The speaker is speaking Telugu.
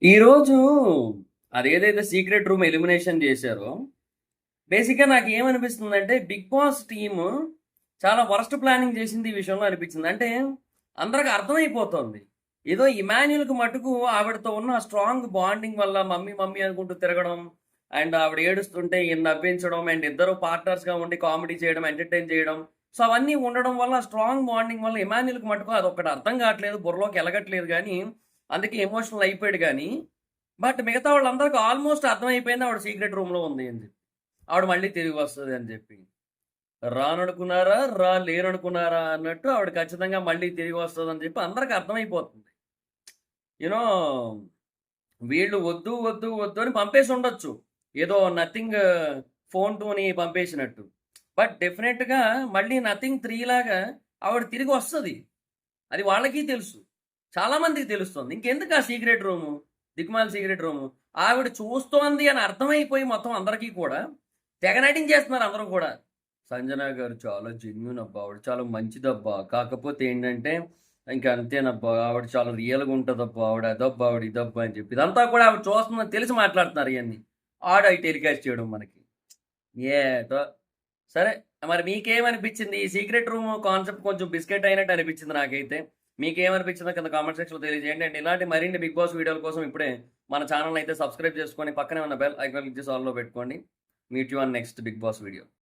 ఈరోజు అదేదైతే సీక్రెట్ రూమ్ ఎలిమినేషన్ చేశారో, బేసిక్‌గా నాకేమనిపిస్తుందంటే, 'బిగ్ బాస్' టీము చాలా వరస్ట్ ప్లానింగ్ చేసింది ఈ విషయంలో అనిపించింది. అంటే అందరికి అర్థమైపోతోంది. ఏదో ఇమాన్యుల్‌కి మటుకు ఆవిడతో ఉన్న స్ట్రాంగ్ బాండింగ్ వల్ల మమ్మీ, మమ్మీ అనుకుంటూ తిరగడం, అండ్ ఆవిడ ఏడుస్తుంటే ఈయన నవ్వించడం, అండ్ ఇద్దరు పార్ట్నర్స్‌గా ఉండి కామెడీ చేయడం, ఎంటర్‌టైన్ చేయడం. సో, అవన్నీ ఉండడం వల్ల స్ట్రాంగ్ బాండింగ్ వల్ల ఇమాన్యుల్‌కి మటుకు అదొక్కటి అర్థం కావట్లేదు. బుర్రలోకి ఎలగట్లేదు గానీ, అందుకే ఎమోషనల్ అయిపోయాడు గానీ, బట్ మిగతా వాళ్ళందరికి ఆల్మోస్ట్ అర్థమైపోయింది ఆవిడ సీక్రెట్ రూమ్‌లో ఉంది అని చెప్పి. ఆవిడ మళ్ళీ తిరిగి వస్తది అని చెప్పి. రాననుకున్నారా? లేరనుకున్నారా? అన్నట్టు ఆవిడ ఖచ్చితంగా మళ్ళీ తిరిగి వస్తదని చెప్పి అందరికి అర్థమైపోతుంది. యూ నో వీళ్ళు వద్దు, వద్దు, వద్దు అని పంపేసుండొచ్చు. ఏదో నథింగ్ ఫోన్ 2ని పంపేసినట్టు. బట్ డెఫినెట్‌గా మళ్ళీ నథింగ్ 3 లాగా ఆవిడ తిరిగి వస్తది. అది వాళ్ళకి తెలుసు. చాలా మందికి తెలుస్తుంది. ఇంకెందుకు ఆ సీక్రెట్ రూము? దిక్కుమాలిన సీక్రెట్ రూము. ఆవిడ చూస్తోంది అని అర్థమైపోయి మొత్తం అందరికీ కూడా తెగ నటించేస్తున్నారు అందరూ కూడా. సంజన గారు చాలా జెన్యూన్ అబ్బా! ఆవిడ చాలా మంచిదబ్బా! కాకపోతే ఏంటంటే ఇంక అంతేనబ్బా! ఆవిడ చాలా రియల్‌గా ఉంటదబ్బా! ఆవిడ అదబ్బా! ఆవిడ ఇదబ్బా! అని చెప్పి. ఇదంతా కూడా ఆవిడ చూస్తుందని తెలిసి మాట్లాడుతున్నారు ఇయన్నీ. ఆడయి టెలికాస్ట్ చేయడం మనకి. ఏటో సరే. మరి మీకేమనిపించింది? ఈ సీక్రెట్ రూమ్ కాన్సెప్ట్ కొంచెం బిస్కెట్ అయినట్టు అనిపించింది నాకైతే. మీకేమనిపించిందో కింద కామెంట్ సెక్షన్‌లో తెలియజేయండి. అండ్ ఇలాంటి మరిన్ని బిగ్ బాస్ వీడియోల కోసం ఇప్పుడే మన ఛానెల్‌ని అయితే సబ్స్క్రైబ్ చేసుకొని పక్కనే ఉన్న బెల్ ఐకాన్ క్లిక్ చేసి ఆల్‌లో పెట్టుకోండి. Meet you on next big boss video.